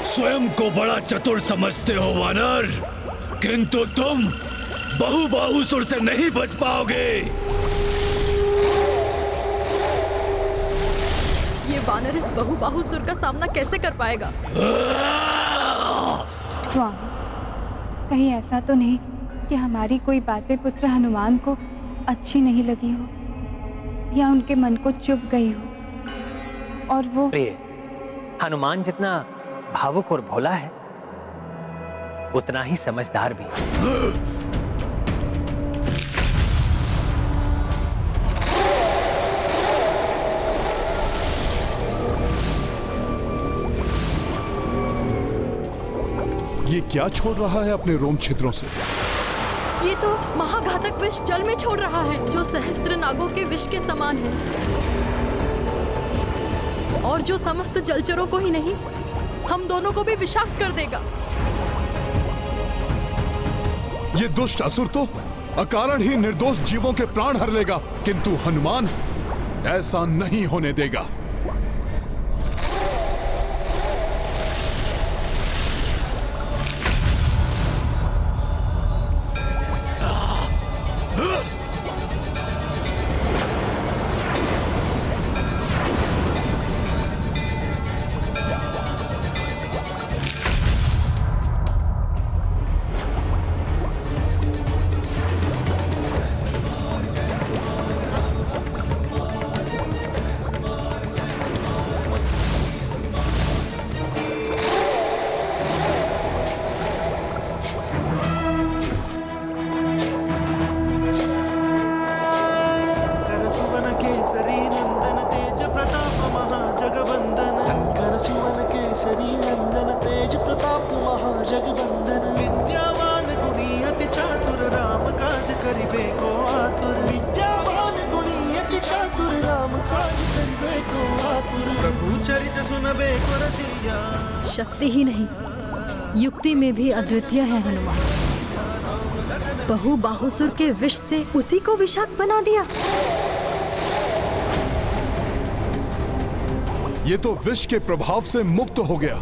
स्वयं को बड़ा चतुर समझते हो वानर, किंतु तुम बाहुसुर से नहीं बच पाओगे।
ये वानर इस बाहुसुर का सामना कैसे कर पाएगा?
स्वामी, कहीं ऐसा तो नहीं कि हमारी कोई बातें पुत्र हनुमान को अच्छी नहीं लगी हो, या उनके मन को चुभ गई हो, और वो
प्रिय, हनुमान जितना भावुक और भोला है, उतना ही समझदार भी।
ये क्या छोड़ रहा है अपने रोम छिद्रों से?
ये तो महाघातक विष जल में छोड़ रहा है, जो सहस्त्र नागों के विष के समान है। और जो समस्त जलचरों को ही नहीं, हम दोनों को भी विषाक्त कर देगा।
ये दुष्ट असुर तो अकारण ही निर्दोष जीवों के प्राण हर लेगा, किंतु हनुमान ऐसा नहीं होने देगा।
शक्ति ही नहीं, युक्ति में भी अद्वितीय है हनुमान। बहुबाहुसुर के विष से उसी को विषाक्त बना दिया।
ये तो विष के प्रभाव से मुक्त हो गया।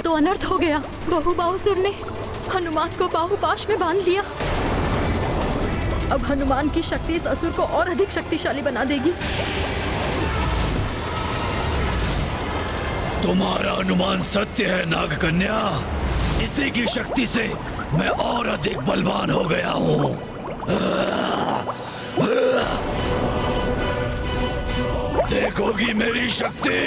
तो अनर्थ हो गया। बहुबाहुसुर ने हनुमान को बाहुपाश में बांध लिया। अब हनुमान की शक्ति इस असुर को और अधिक शक्तिशाली बना देगी।
तुम्हारा अनुमान सत्य है नागकन्या। इसी की शक्ति से मैं और अधिक बलवान हो गया हूँ। देखोगी मेरी शक्ति।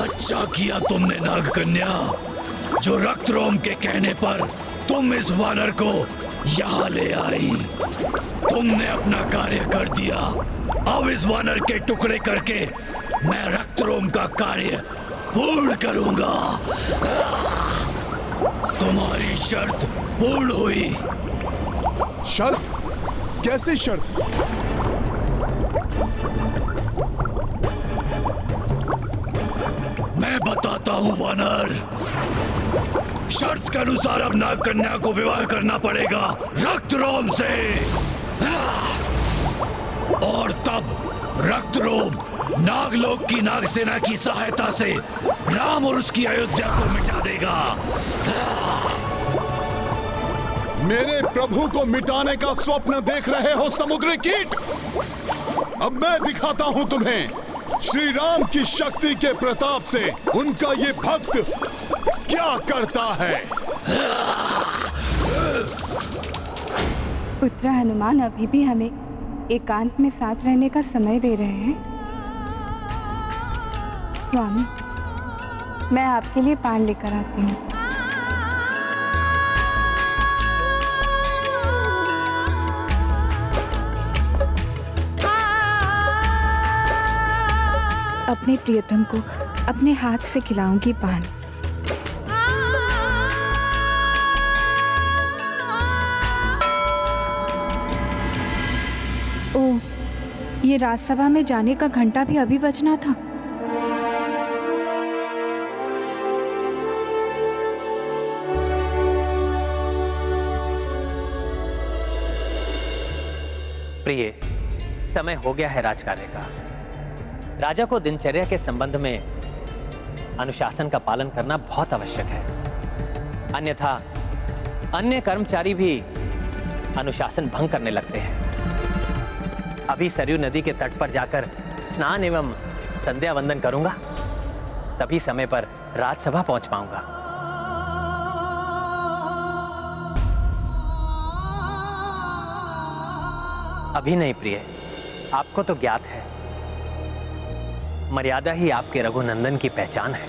अच्छा किया तुमने नागकन्या, जो रक्तरोम के कहने पर तुम इस वानर को यहाँ ले आई। तुमने अपना कार्य कर दिया। अब इस वानर के टुकड़े करके मैं रक्तरोम का कार्य पूर्ण करूंगा। तुम्हारी शर्त पूर्ण हुई।
शर्त? कैसी शर्त?
मैं बताता हूँ वानर। शर्त के अनुसार अब नागकन्या को विवाह करना पड़ेगा रक्तरोम से। और तब रक्तरोम नागलोक की नागसेना की सहायता से राम और उसकी अयोध्या को मिटा देगा।
मेरे प्रभु को मिटाने का स्वप्न देख रहे हो समुद्री कीट? अब मैं दिखाता हूं तुम्हें श्री राम की शक्ति के प्रताप से उनका ये भक्त क्या करता है।
पुत्र हनुमान अभी भी हमें एकांत में साथ रहने का समय दे रहे हैं। स्वामी, मैं आपके लिए पान लेकर आती हूँ। अपने प्रियतम को अपने हाथ से खिलाऊंगी पान। ओह, ये राजसभा में जाने का घंटा भी अभी बजना था।
प्रिय, समय हो गया है राजकार्य का। राजा को दिनचर्या के संबंध में अनुशासन का पालन करना बहुत आवश्यक है, अन्यथा अन्य कर्मचारी भी अनुशासन भंग करने लगते हैं। अभी सरयू नदी के तट पर जाकर स्नान एवं संध्या वंदन करूंगा, तभी समय पर राजसभा पहुंच पाऊंगा। अभी नहीं प्रिय, आपको तो ज्ञात है, मर्यादा ही आपके रघुनंदन की पहचान है।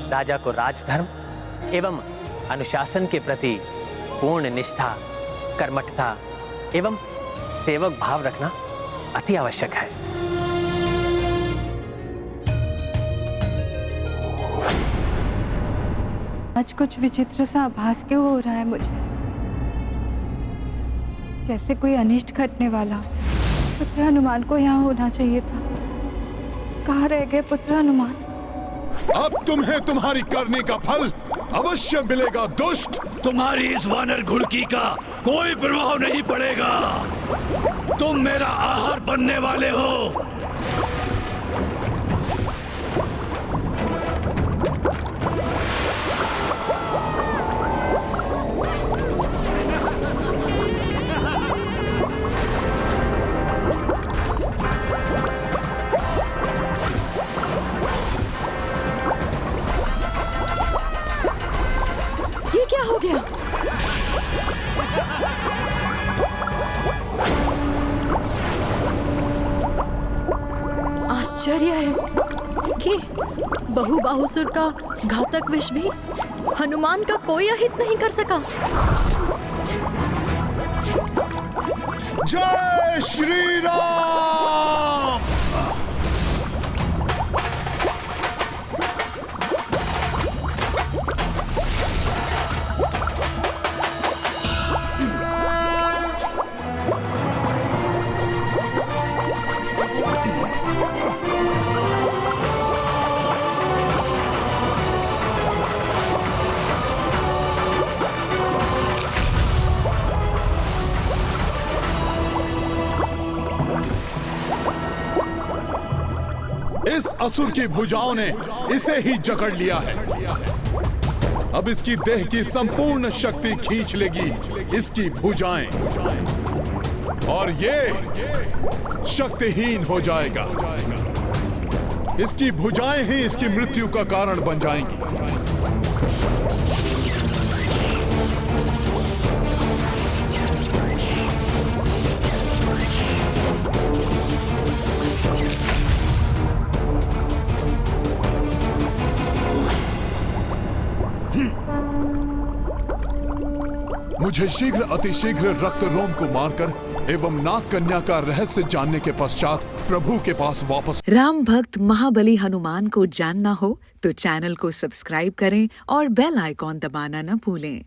राजा को राजधर्म एवं अनुशासन के प्रति पूर्ण निष्ठा, कर्मठता एवं सेवक भाव रखना अति आवश्यक है।
आज कुछ विचित्र सा आभास क्यों हो रहा है मुझे, जैसे कोई अनिष्ट घटने वाला। पुत्र हनुमान को यहाँ होना चाहिए था। कहाँ रह गए पुत्र हनुमान?
अब तुम्हें तुम्हारी करने का फल अवश्य मिलेगा दुष्ट।
तुम्हारी इस वानर घुड़की का कोई प्रभाव नहीं पड़ेगा। तुम मेरा आहार बनने वाले हो।
ये क्या हो गया? आश्चर्य है कि बहुबाहुसुर का घातक विष भी हनुमान का कोई अहित नहीं कर सका।
जय श्री राम। इस असुर की भुजाओं ने इसे ही जकड़ लिया है। अब इसकी देह की संपूर्ण शक्ति खींच लेगी इसकी भुजाएं, और ये शक्तिहीन हो जाएगा। इसकी भुजाएं ही इसकी मृत्यु का कारण बन जाएंगी। मुझे शीघ्र अतिशीघ्र रक्त रोम को मारकर एवं नाग कन्या का रहस्य जानने के पश्चात प्रभु के पास वापस।
राम भक्त महाबली हनुमान को जानना हो तो चैनल को सब्सक्राइब करें और बेल आइकॉन दबाना न भूलें।